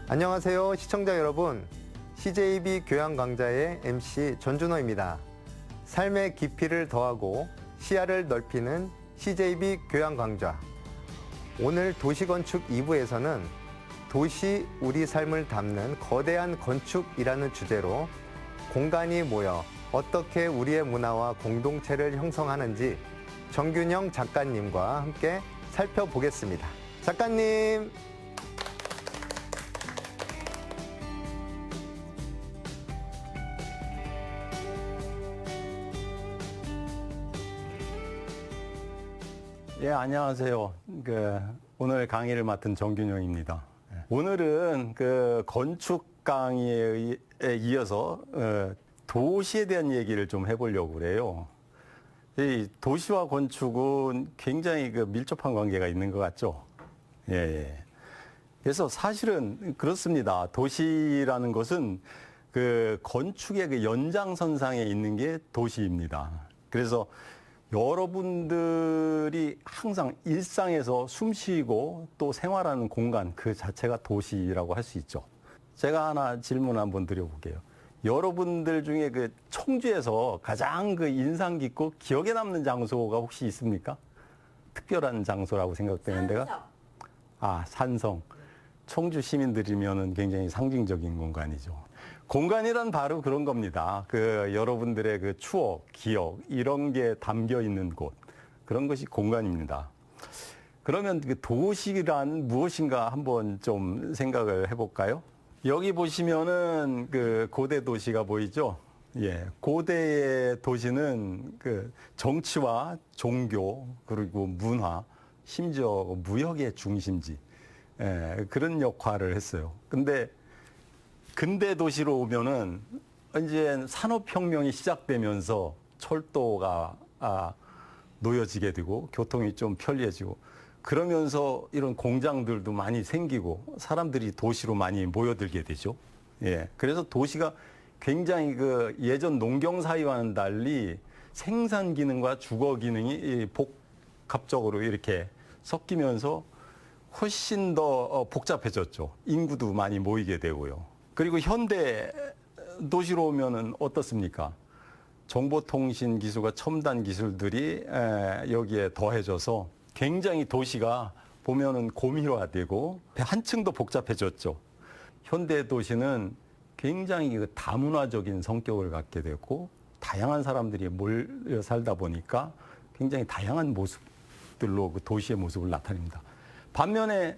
안녕하세요, 시청자 여러분. CJB 교양 강좌의 MC 전준호입니다. 삶의 깊이를 더하고 시야를 넓히는 CJB 교양 강좌. 오늘 도시건축 2부에서는 도시 우리 삶을 담는 거대한 건축이라는 주제로 공간이 모여 어떻게 우리의 문화와 공동체를 형성하는지 정균영 작가님과 함께 살펴보겠습니다. 작가님! 예, 안녕하세요. 오늘 강의를 맡은 정균영입니다. 오늘은 건축 강의에 이어서 도시에 대한 얘기를 좀 해보려고 그래요. 이 도시와 건축은 굉장히 밀접한 관계가 있는 것 같죠? 예. 그래서 사실은 그렇습니다. 도시라는 것은 건축의 연장선상에 있는 게 도시입니다. 그래서 여러분들이 항상 일상에서 숨쉬고 또 생활하는 공간 그 자체가 도시라고 할 수 있죠. 제가 하나 질문 한번 드려볼게요. 여러분들 중에 청주에서 가장 인상 깊고 기억에 남는 장소가 혹시 있습니까? 특별한 장소라고 생각되는 데가? 산성. 청주 시민들이면은 굉장히 상징적인 공간이죠. 공간이란 바로 그런 겁니다. 여러분들의 추억, 기억, 이런 게 담겨 있는 곳. 그런 것이 공간입니다. 그러면 도시란 무엇인가 한번 좀 생각을 해볼까요? 여기 보시면은 고대 도시가 보이죠? 예. 고대의 도시는 정치와 종교, 그리고 문화, 심지어 무역의 중심지. 예, 그런 역할을 했어요. 근데 근대 도시로 오면은 이제 산업혁명이 시작되면서 철도가 놓여지게 되고 교통이 좀 편리해지고 그러면서 이런 공장들도 많이 생기고 사람들이 도시로 많이 모여들게 되죠. 예. 그래서 도시가 굉장히 예전 농경 사회와는 달리 생산 기능과 주거 기능이 복합적으로 이렇게 섞이면서 훨씬 더 복잡해졌죠. 인구도 많이 모이게 되고요. 그리고 현대 도시로 오면은 어떻습니까? 정보통신 기술과 첨단 기술들이 여기에 더해져서 굉장히 도시가 보면은 고밀화되고 한층 더 복잡해졌죠. 현대 도시는 굉장히 다문화적인 성격을 갖게 되고 다양한 사람들이 몰려 살다 보니까 굉장히 다양한 모습들로 도시의 모습을 나타냅니다. 반면에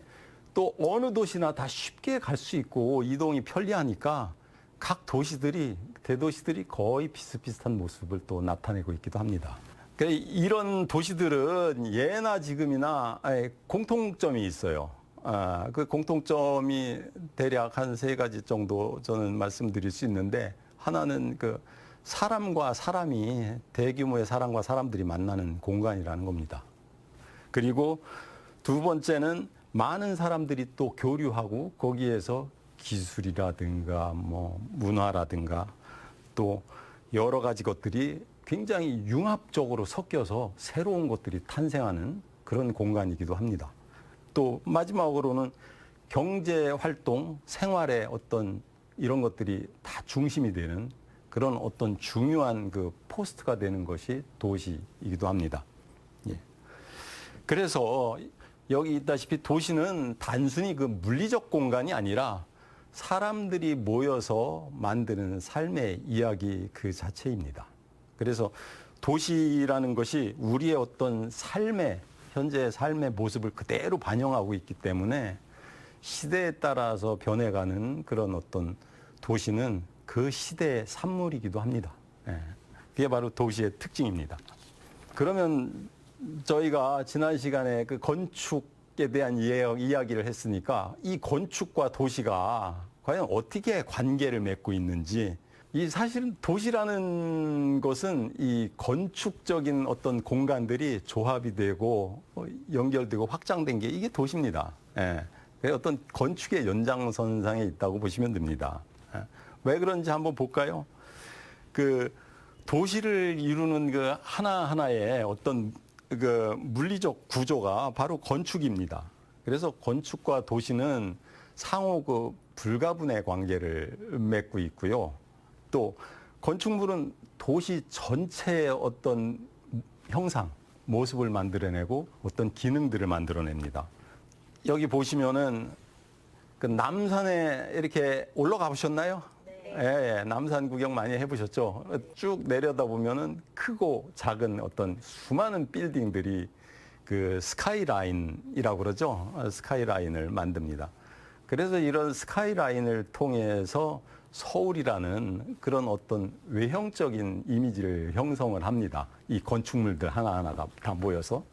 또 어느 도시나 다 쉽게 갈 수 있고 이동이 편리하니까 각 도시들이, 대도시들이 거의 비슷비슷한 모습을 또 나타내고 있기도 합니다. 이런 도시들은 예나 지금이나 공통점이 있어요. 그 공통점이 대략 한 3가지 정도 저는 말씀드릴 수 있는데, 하나는 사람과 사람이, 대규모의 사람과 사람들이 만나는 공간이라는 겁니다. 그리고 두 번째는 많은 사람들이 또 교류하고 거기에서 기술이라든가 문화라든가 또 여러 가지 것들이 굉장히 융합적으로 섞여서 새로운 것들이 탄생하는 그런 공간이기도 합니다. 또 마지막으로는 경제 활동, 생활의 어떤 이런 것들이 다 중심이 되는 그런 어떤 중요한 포스트가 되는 것이 도시이기도 합니다. 예. 그래서 여기 있다시피 도시는 단순히 물리적 공간이 아니라 사람들이 모여서 만드는 삶의 이야기 그 자체입니다. 그래서 도시라는 것이 우리의 어떤 현재의 삶의 모습을 그대로 반영하고 있기 때문에 시대에 따라서 변해가는 그런 어떤 도시는 그 시대의 산물이기도 합니다. 예. 그게 바로 도시의 특징입니다. 그러면 저희가 지난 시간에 건축에 대한 이야기를 했으니까 이 건축과 도시가 과연 어떻게 관계를 맺고 있는지, 사실은 도시라는 것은 이 건축적인 어떤 공간들이 조합이 되고 연결되고 확장된 게 이게 도시입니다. 예. 어떤 건축의 연장선상에 있다고 보시면 됩니다. 예. 왜 그런지 한번 볼까요? 도시를 이루는 하나하나의 어떤 물리적 구조가 바로 건축입니다. 그래서 건축과 도시는 상호 불가분의 관계를 맺고 있고요. 또 건축물은 도시 전체의 어떤 형상, 모습을 만들어내고 어떤 기능들을 만들어냅니다. 여기 보시면은 그 남산에 이렇게 올라가 보셨나요? 예, 남산 구경 많이 해보셨죠? 쭉 내려다 보면은 크고 작은 어떤 수많은 빌딩들이 그 스카이라인이라고 그러죠. 스카이라인을 만듭니다. 그래서 이런 스카이라인을 통해서 서울이라는 그런 어떤 외형적인 이미지를 형성을 합니다. 이 건축물들 하나하나가 다 모여서.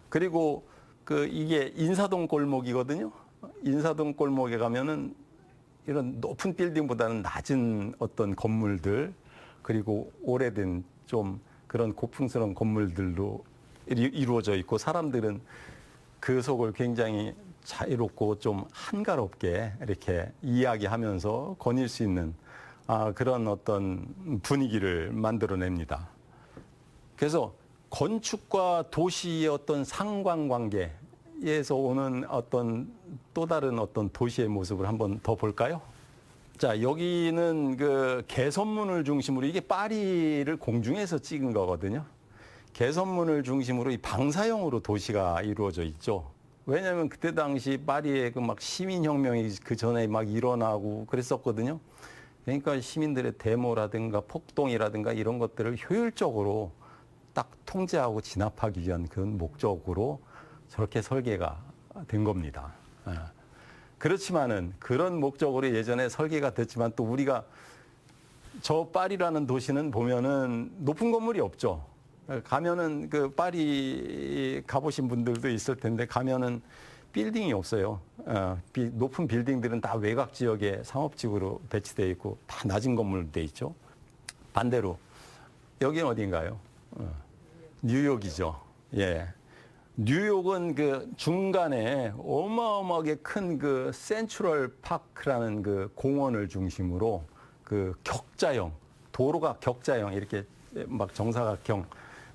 그리고 그 이게 인사동 골목이거든요. 인사동 골목에 가면은 이런 높은 빌딩보다는 낮은 어떤 건물들, 그리고 오래된 좀 그런 고풍스러운 건물들로 이루어져 있고, 사람들은 그 속을 굉장히 자유롭고 좀 한가롭게 이렇게 이야기하면서 거닐 수 있는 그런 어떤 분위기를 만들어냅니다. 그래서 건축과 도시의 어떤 상관관계에서 오는 어떤 또 다른 어떤 도시의 모습을 한번 더 볼까요? 자, 여기는 그 개선문을 중심으로, 이게 파리를 공중에서 찍은 거거든요. 개선문을 중심으로 이 방사형으로 도시가 이루어져 있죠. 왜냐하면 그때 당시 파리에 그 막 시민혁명이 그 전에 막 일어나고 그랬었거든요. 그러니까 시민들의 데모라든가 폭동이라든가 이런 것들을 효율적으로 딱 통제하고 진압하기 위한 그런 목적으로 저렇게 설계가 된 겁니다. 그렇지만은 그런 목적으로 예전에 설계가 됐지만, 또 우리가 저 파리라는 도시는 보면은 높은 건물이 없죠. 가면은 그 파리 가보신 분들도 있을 텐데, 가면은 빌딩이 없어요. 높은 빌딩들은 다 외곽 지역에 상업지구로 배치되어 있고 다 낮은 건물로 되어 있죠. 반대로 여기는 어딘가요? 뉴욕이죠. 예. 뉴욕은 그 중간에 어마어마하게 큰 그 센트럴 파크라는 그 공원을 중심으로 그 격자형, 도로가 격자형 이렇게 막 정사각형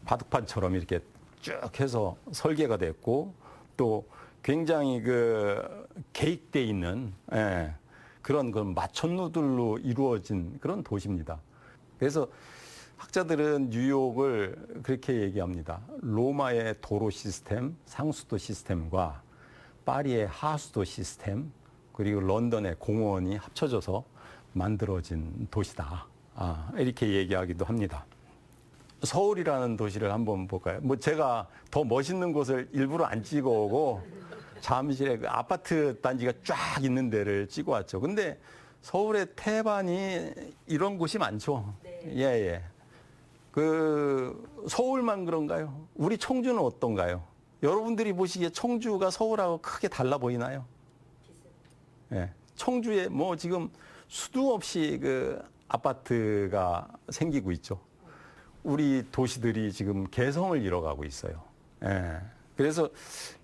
바둑판처럼 이렇게 쭉 해서 설계가 됐고, 또 굉장히 그 계획돼 있는 그런 마천루들로 이루어진 그런 도시입니다. 그래서 학자들은 뉴욕을 그렇게 얘기합니다. 로마의 도로 시스템, 상수도 시스템과 파리의 하수도 시스템, 그리고 런던의 공원이 합쳐져서 만들어진 도시다. 이렇게 얘기하기도 합니다. 서울이라는 도시를 한번 볼까요? 뭐 제가 더 멋있는 곳을 일부러 안 찍어오고 잠실에 그 아파트 단지가 쫙 있는 데를 찍어왔죠. 근데 서울의 태반이 이런 곳이 많죠. 예. 그 서울만 그런가요? 우리 청주는 어떤가요? 여러분들이 보시기에 청주가 서울하고 크게 달라 보이나요? 예. 청주에 뭐 지금 수도 없이 그 아파트가 생기고 있죠. 우리 도시들이 지금 개성을 잃어가고 있어요. 예. 그래서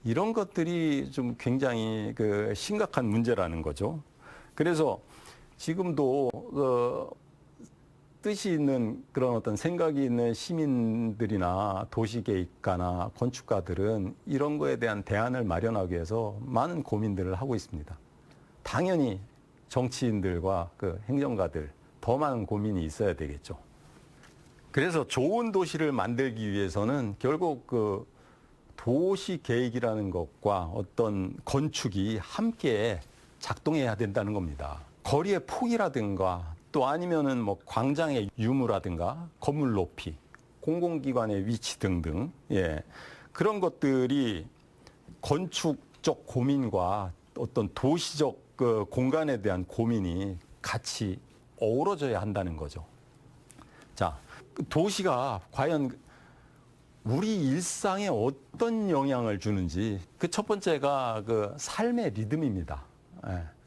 이런 것들이 좀 굉장히 그 심각한 문제라는 거죠. 그래서 지금도 뜻이 있는 그런 어떤 생각이 있는 시민들이나 도시계획가나 건축가들은 이런 거에 대한 대안을 마련하기 위해서 많은 고민들을 하고 있습니다. 당연히 정치인들과 그 행정가들 더 많은 고민이 있어야 되겠죠. 그래서 좋은 도시를 만들기 위해서는 결국 그 도시 계획이라는 것과 어떤 건축이 함께 작동해야 된다는 겁니다. 거리의 폭이라든가 또 아니면은 뭐 광장의 유무라든가 건물 높이, 공공기관의 위치 등등, 그런 것들이 건축적 고민과 어떤 도시적 그 공간에 대한 고민이 같이 어우러져야 한다는 거죠. 자, 도시가 과연 우리 일상에 어떤 영향을 주는지, 그 첫 번째가 그 삶의 리듬입니다.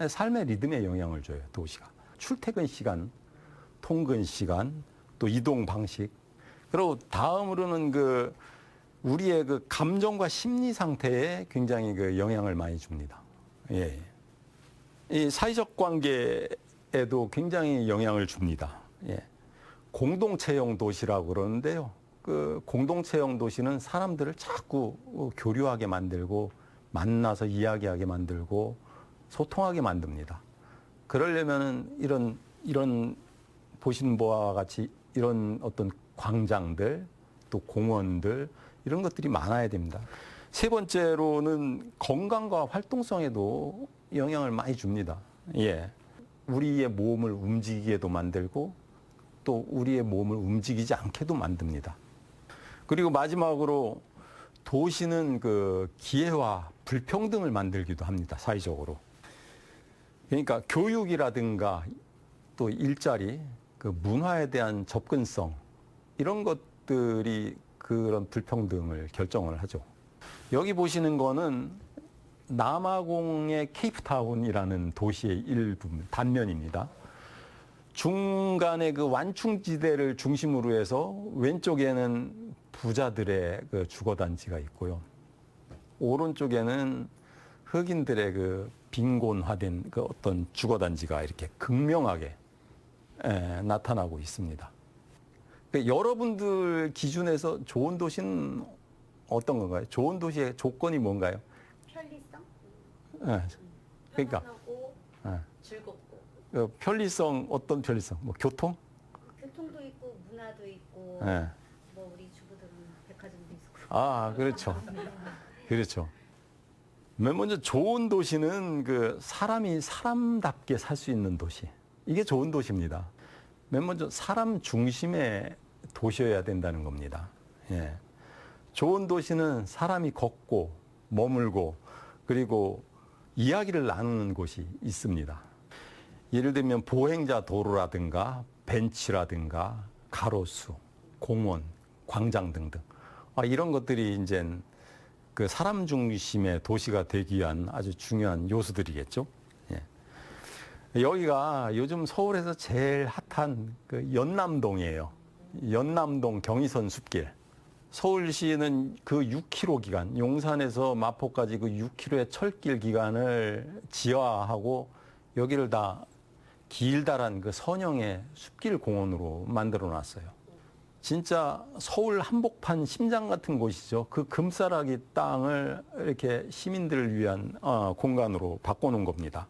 삶의 리듬에 영향을 줘요, 도시가. 출퇴근 시간, 통근 시간, 또 이동 방식. 그리고 다음으로는 그 우리의 그 감정과 심리 상태에 굉장히 그 영향을 많이 줍니다. 예. 이 사회적 관계에도 굉장히 영향을 줍니다. 예. 공동체형 도시라고 그러는데요. 그 공동체형 도시는 사람들을 자꾸 교류하게 만들고 만나서 이야기하게 만들고 소통하게 만듭니다. 그러려면은 이런 보시는 바와 같이 이런 어떤 광장들 또 공원들 이런 것들이 많아야 됩니다. 세 번째로는 건강과 활동성에도 영향을 많이 줍니다. 예. 우리의 몸을 움직이게도 만들고 또 우리의 몸을 움직이지 않게도 만듭니다. 그리고 마지막으로 도시는 그 기회와 불평등을 만들기도 합니다. 사회적으로. 그러니까 교육이라든가 또 일자리, 그 문화에 대한 접근성 이런 것들이 그런 불평등을 결정을 하죠. 여기 보시는 거는 남아공의 케이프타운이라는 도시의 일부 단면입니다. 중간에 그 완충지대를 중심으로 해서 왼쪽에는 부자들의 그 주거단지가 있고요. 오른쪽에는 흑인들의 그 빈곤화된 그 어떤 주거단지가 이렇게 극명하게 나타나고 있습니다. 그러니까 여러분들 기준에서 좋은 도시는 어떤 건가요? 좋은 도시의 조건이 뭔가요? 편리성? 그러니까 편안하고 예. 즐겁고 편리성 어떤 편리성? 뭐 교통? 교통도 있고 문화도 있고 예. 뭐 우리 주부들은 백화점도 있고 아, 그렇죠. 그렇죠. 맨 먼저 좋은 도시는 그 사람이 사람답게 살 수 있는 도시. 이게 좋은 도시입니다. 맨 먼저 사람 중심의 도시여야 된다는 겁니다. 예. 좋은 도시는 사람이 걷고 머물고 그리고 이야기를 나누는 곳이 있습니다. 예를 들면 보행자 도로라든가 벤치라든가 가로수, 공원, 광장 등등. 이런 것들이 이제 그 사람 중심의 도시가 되기 위한 아주 중요한 요소들이겠죠. 예. 여기가 요즘 서울에서 제일 핫한 그 연남동이에요. 연남동 경의선 숲길. 서울시는 그 6km 기간, 용산에서 마포까지 그 6km의 철길 기간을 지하하고 여기를 다 길다란 그 선형의 숲길 공원으로 만들어 놨어요. 진짜 서울 한복판 심장 같은 곳이죠. 그 금싸라기 땅을 이렇게 시민들을 위한 공간으로 바꿔놓은 겁니다.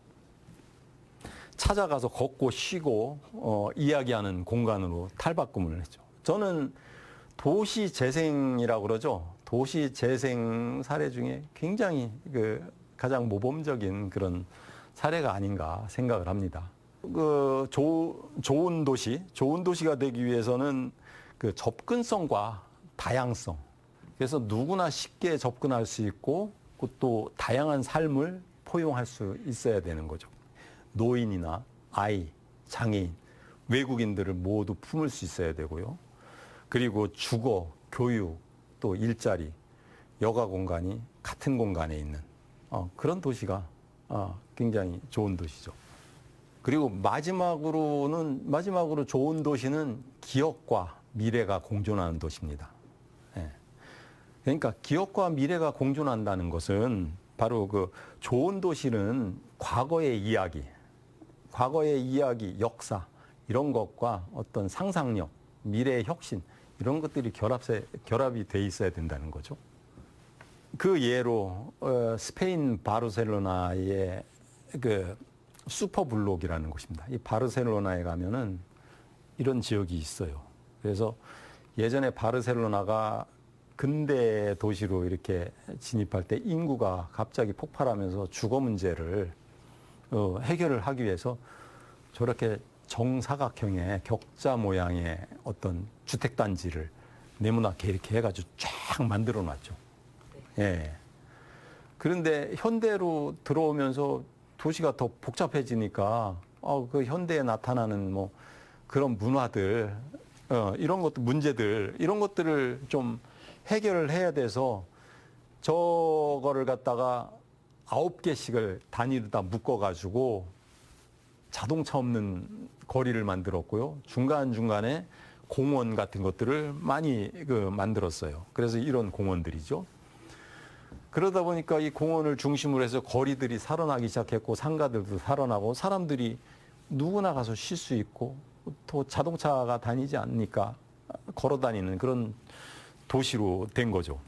찾아가서 걷고 쉬고 이야기하는 공간으로 탈바꿈을 했죠. 저는 도시 재생이라고 그러죠. 도시 재생 사례 중에 굉장히 그 가장 모범적인 그런 사례가 아닌가 생각을 합니다. 그 좋은 도시가 되기 위해서는 그 접근성과 다양성. 그래서 누구나 쉽게 접근할 수 있고 또 다양한 삶을 포용할 수 있어야 되는 거죠. 노인이나 아이, 장애인, 외국인들을 모두 품을 수 있어야 되고요. 그리고 주거, 교육, 또 일자리, 여가 공간이 같은 공간에 있는 그런 도시가 굉장히 좋은 도시죠. 그리고 마지막으로 좋은 도시는 기업과 미래가 공존하는 도시입니다. 예. 그러니까 기업과 미래가 공존한다는 것은 바로 그 좋은 도시는 과거의 이야기, 역사 이런 것과 어떤 상상력, 미래의 혁신 이런 것들이 결합이 돼 있어야 된다는 거죠. 그 예로 스페인 바르셀로나의 그 슈퍼블록이라는 곳입니다. 이 바르셀로나에 가면은 이런 지역이 있어요. 그래서 예전에 바르셀로나가 근대 도시로 이렇게 진입할 때 인구가 갑자기 폭발하면서 주거 문제를 해결을 하기 위해서 저렇게 정사각형의 격자 모양의 어떤 주택단지를 네모나게 이렇게 해가지고 쫙 만들어 놨죠. 예. 그런데 현대로 들어오면서 도시가 더 복잡해지니까 그 현대에 나타나는 뭐 그런 문화들 이런 것들 문제들 이런 것들을 좀 해결을 해야 돼서 저거를 갖다가 9개씩을 단위로 다 묶어가지고 자동차 없는 거리를 만들었고요. 중간중간에 공원 같은 것들을 많이 만들었어요. 그래서 이런 공원들이죠. 그러다 보니까 이 공원을 중심으로 해서 거리들이 살아나기 시작했고 상가들도 살아나고 사람들이 누구나 가서 쉴 수 있고 또 자동차가 다니지 않으니까 걸어 다니는 그런 도시로 된 거죠.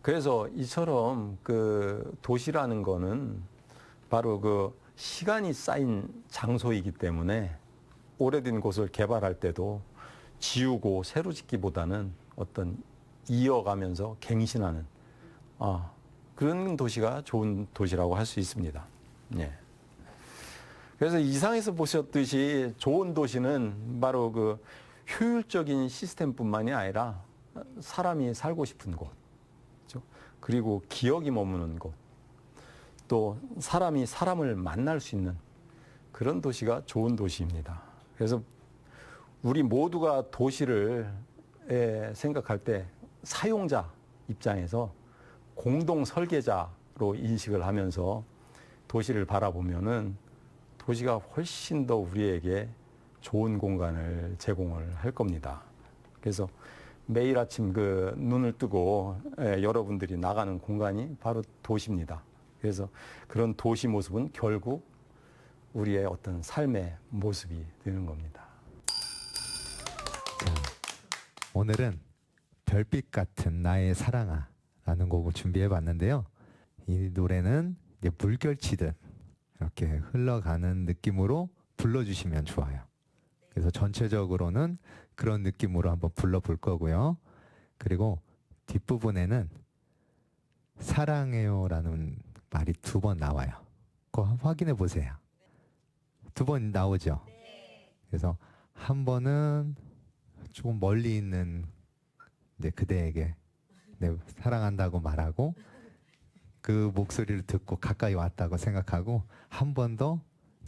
그래서 이처럼 그 도시라는 거는 바로 그 시간이 쌓인 장소이기 때문에 오래된 곳을 개발할 때도 지우고 새로 짓기보다는 어떤 이어가면서 갱신하는 그런 도시가 좋은 도시라고 할 수 있습니다. 예. 그래서 이상에서 보셨듯이 좋은 도시는 바로 그 효율적인 시스템뿐만이 아니라 사람이 살고 싶은 곳, 그렇죠? 그리고 기억이 머무는 곳, 또 사람이 사람을 만날 수 있는 그런 도시가 좋은 도시입니다. 그래서 우리 모두가 도시를 생각할 때 사용자 입장에서 공동 설계자로 인식을 하면서 도시를 바라보면은 도시가 훨씬 더 우리에게 좋은 공간을 제공을 할 겁니다. 그래서 매일 아침 그 눈을 뜨고 여러분들이 나가는 공간이 바로 도시입니다. 그래서 그런 도시 모습은 결국 우리의 어떤 삶의 모습이 되는 겁니다. 오늘은 별빛 같은 나의 사랑아라는 곡을 준비해 봤는데요. 이 노래는 이제 물결치듯 이렇게 흘러가는 느낌으로 불러주시면 좋아요. 그래서 전체적으로는 그런 느낌으로 한번 불러볼 거고요. 그리고 뒷부분에는 사랑해요라는 말이 2번 나와요. 그거 한번 확인해 보세요. 2번 나오죠? 그래서 한 번은 조금 멀리 있는 이제 그대에게 사랑한다고 말하고 그 목소리를 듣고 가까이 왔다고 생각하고 한 번 더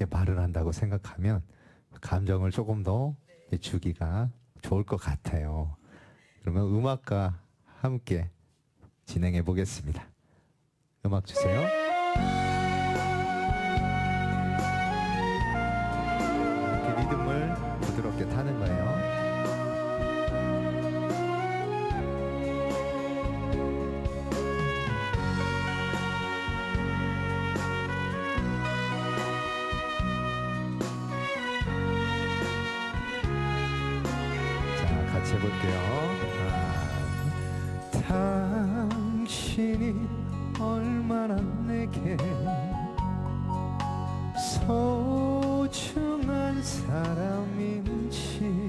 말을 한다고 생각하면 감정을 조금 더 주기가 좋을 것 같아요. 그러면 음악과 함께 진행해 보겠습니다. 음악 주세요. 이렇게 리듬을 부드럽게 타는 거예요. 같이 해볼게요. 당신이 얼마나 내게 소중한 사람인지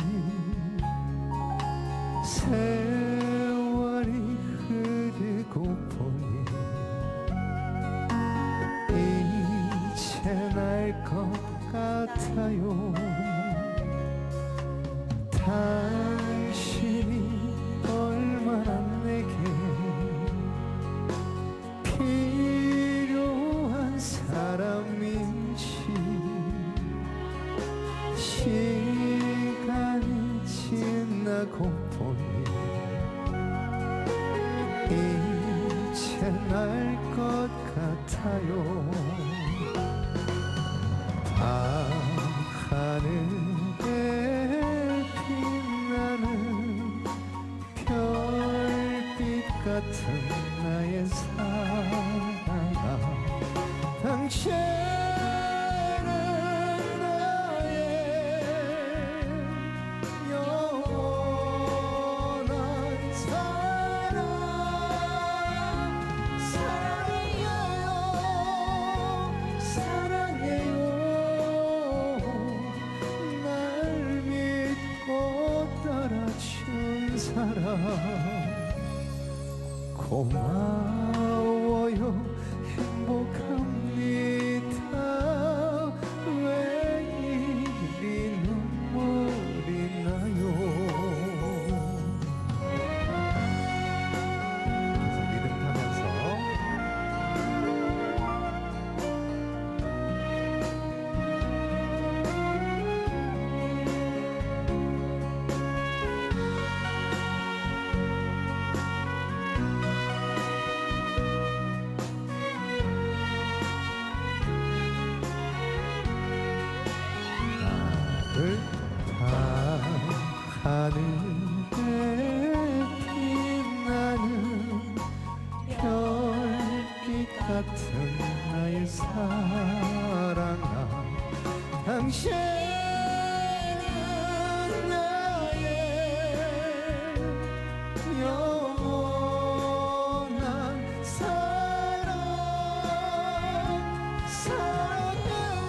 세월이 흐르고 보니 이제 날 것 같아요. 당신이 얼마나 내게 필요한 사람인지 시간이 지나고 보니 이제 날 것 같아요. 밤하늘에 빛나는 별빛 같은 나의 사랑아, 당신은 나의 영원한 사랑. 사랑해요, 사랑해요. 날 믿고 따라준 사랑 고마워요. 행복합니다. 왜 이리 눈물이 나요. 계속 리듬 타면서 나를 하늘에 빛나는 별빛 같은 나의 사랑아, 당신은 나의 영원한 사랑. 사랑해요,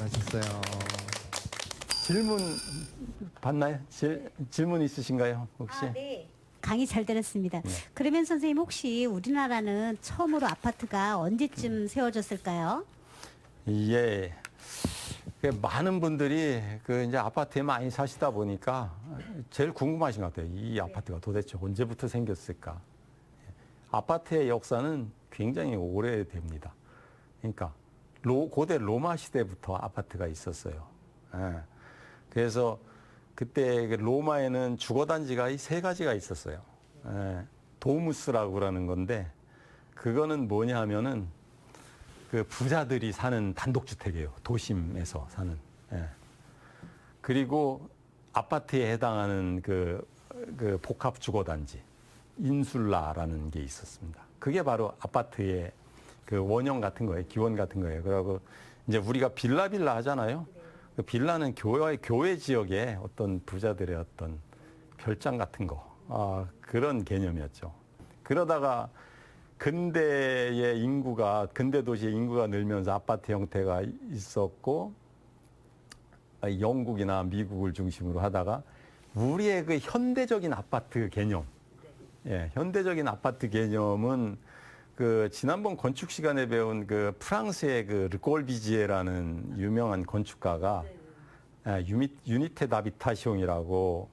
잘하셨어요. 질문 받나요? 질문 있으신가요? 혹시? 아, 네. 강의 잘 들었습니다. 네. 그러면 선생님 혹시 우리나라는 처음으로 아파트가 언제쯤 세워졌을까요? 예. 많은 분들이 이제 아파트에 많이 사시다 보니까 제일 궁금하신 것 같아요. 이 아파트가 도대체 언제부터 생겼을까? 아파트의 역사는 굉장히 오래됩니다. 그러니까 고대 로마 시대부터 아파트가 있었어요. 예. 그래서 그때 로마에는 주거단지가 이 세 가지가 있었어요. 예. 도무스라고 그러는 건데 그거는 뭐냐 하면은 그 부자들이 사는 단독주택이에요. 도심에서 사는. 예. 그리고 아파트에 해당하는 그 복합 주거단지 인슐라라는 게 있었습니다. 그게 바로 아파트의 그 원형 같은 거예요. 기원 같은 거예요. 그리고 이제 우리가 빌라 하잖아요. 그 빌라는 교회 지역의 어떤 부자들의 어떤 별장 같은 거, 그런 개념이었죠. 그러다가 근대 도시의 인구가 늘면서 아파트 형태가 있었고, 영국이나 미국을 중심으로 하다가 우리의 그 현대적인 아파트 개념, 현대적인 아파트 개념은 그 지난번 건축 시간에 배운 그 프랑스의 그 르꼴비지에라는 유명한 건축가가 유니테 다비타시옹이라고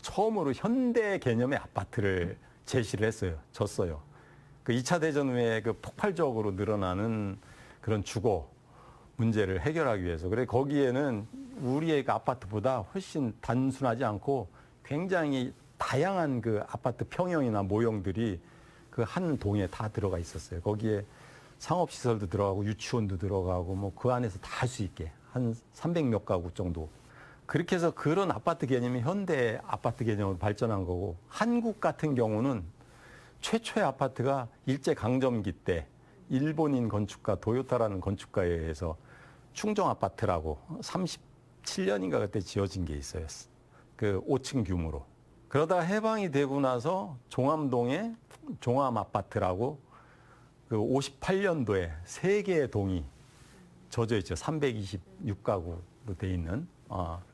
처음으로 현대 개념의 아파트를 제시를 했어요. 졌어요. 그 2차 대전 후에 그 폭발적으로 늘어나는 그런 주거 문제를 해결하기 위해서. 그래 거기에는 우리의 그 아파트보다 훨씬 단순하지 않고 굉장히 다양한 그 아파트 평형이나 모형들이 그 한 동에 다 들어가 있었어요. 거기에 상업시설도 들어가고 유치원도 들어가고 뭐 그 안에서 다 할 수 있게 한 300몇 가구 정도. 그렇게 해서 그런 아파트 개념이 현대 아파트 개념으로 발전한 거고, 한국 같은 경우는 최초의 아파트가 일제강점기 때 일본인 건축가 도요타라는 건축가에 의해서 충정 아파트라고 37년인가 그때 지어진 게 있어요. 그 5층 규모로. 그러다 해방이 되고 나서 종암동에 종암 아파트라고 그 58년도에 3개의 동이 젖어 있죠. 326가구로 돼 있는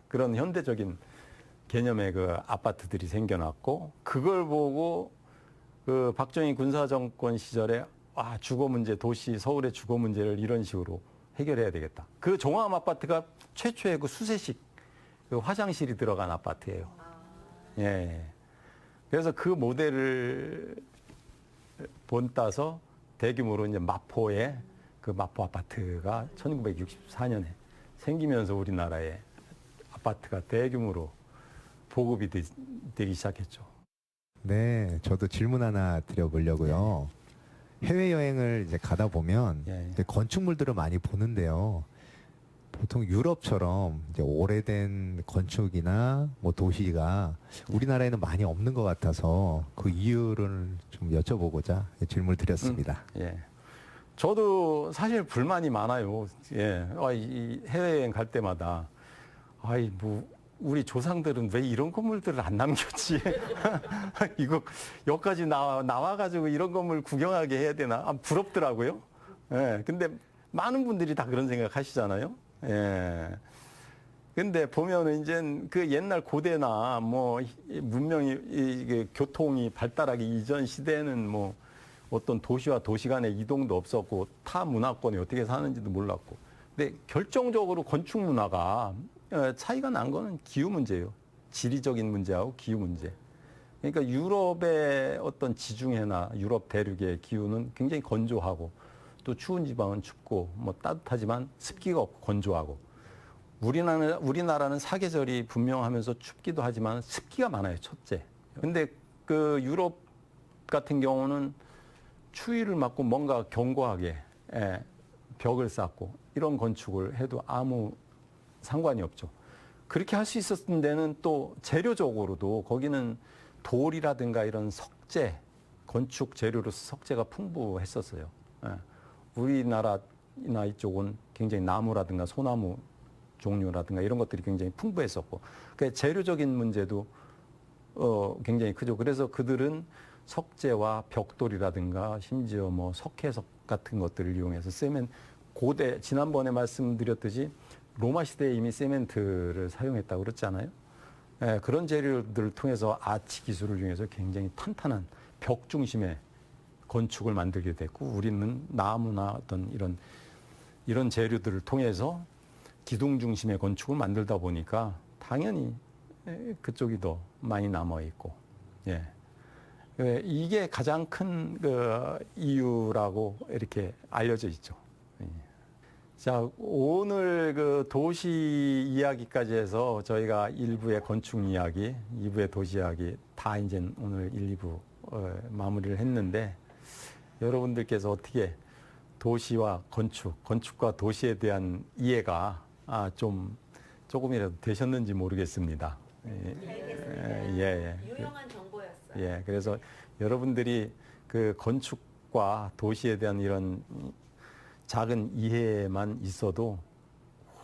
그런 현대적인 개념의 그 아파트들이 생겨났고, 그걸 보고 그 박정희 군사정권 시절에 주거 문제, 도시 서울의 주거 문제를 이런 식으로 해결해야 되겠다. 그 종암 아파트가 최초의 그 수세식 그 화장실이 들어간 아파트예요. 예. 그래서 그 모델을 본따서 대규모로 이제 마포의 그 마포 아파트가 1964년에 생기면서 우리나라에 아파트가 대규모로 보급이 되기 시작했죠. 네, 저도 질문 하나 드려보려고요. 해외여행을 이제 가다 보면 이제 건축물들을 많이 보는데요. 보통 유럽처럼 이제 오래된 건축이나 뭐 도시가 우리나라에는 많이 없는 것 같아서 그 이유를 좀 여쭤보고자 질문을 드렸습니다. 저도 사실 불만이 많아요. 이 해외여행 갈 때마다 우리 조상들은 왜 이런 건물들을 안 남겼지? 이거 여기까지 나와가지고 이런 건물 구경하게 해야 되나? 부럽더라고요. 근데 많은 분들이 다 그런 생각 하시잖아요. 근데 보면은 이제 그 옛날 고대나 뭐 문명이 교통이 발달하기 이전 시대에는 뭐 어떤 도시와 도시 간의 이동도 없었고 타 문화권이 어떻게 사는지도 몰랐고. 근데 결정적으로 건축 문화가 차이가 난 거는 기후 문제예요. 지리적인 문제하고 기후 문제. 그러니까 유럽의 어떤 지중해나 유럽 대륙의 기후는 굉장히 건조하고 또 추운 지방은 춥고 뭐 따뜻하지만 습기가 없고 건조하고, 우리나라는 사계절이 분명하면서 춥기도 하지만 습기가 많아요. 첫째. 근데 그 유럽 같은 경우는 추위를 맞고 뭔가 견고하게 벽을 쌓고 이런 건축을 해도 아무 상관이 없죠. 그렇게 할 수 있었던 데는 또 재료적으로도 거기는 돌이라든가 이런 석재, 건축 재료로서 석재가 풍부했었어요. 우리나라나 이쪽은 굉장히 나무라든가 소나무 종류라든가 이런 것들이 굉장히 풍부했었고, 그 재료적인 문제도 굉장히 크죠. 그래서 그들은 석재와 벽돌이라든가 심지어 뭐 석회석 같은 것들을 이용해서 쓰면 고대 지난번에 말씀드렸듯이 로마 시대에 이미 세멘트를 사용했다고 그랬잖아요. 예, 그런 재료들을 통해서 아치 기술을 이용해서 굉장히 탄탄한 벽 중심의 건축을 만들게 됐고, 우리는 나무나 어떤 이런 재료들을 통해서 기둥 중심의 건축을 만들다 보니까 당연히 그쪽이 더 많이 남아 있고, 예. 이게 가장 큰 그 이유라고 이렇게 알려져 있죠. 예. 자, 오늘 그 도시 이야기까지 해서 저희가 1부의 건축 이야기, 2부의 도시 이야기 다 이제 오늘 1, 2부 마무리를 했는데, 여러분들께서 어떻게 도시와 건축과 도시에 대한 이해가 조금이라도 되셨는지 모르겠습니다. 유용한 정보였어요. 예, 그래서 여러분들이 그 건축과 도시에 대한 이런 작은 이해만 있어도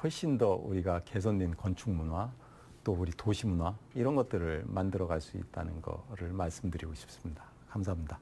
훨씬 더 우리가 개선된 건축 문화, 또 우리 도시 문화 이런 것들을 만들어 갈 수 있다는 거를 말씀드리고 싶습니다. 감사합니다.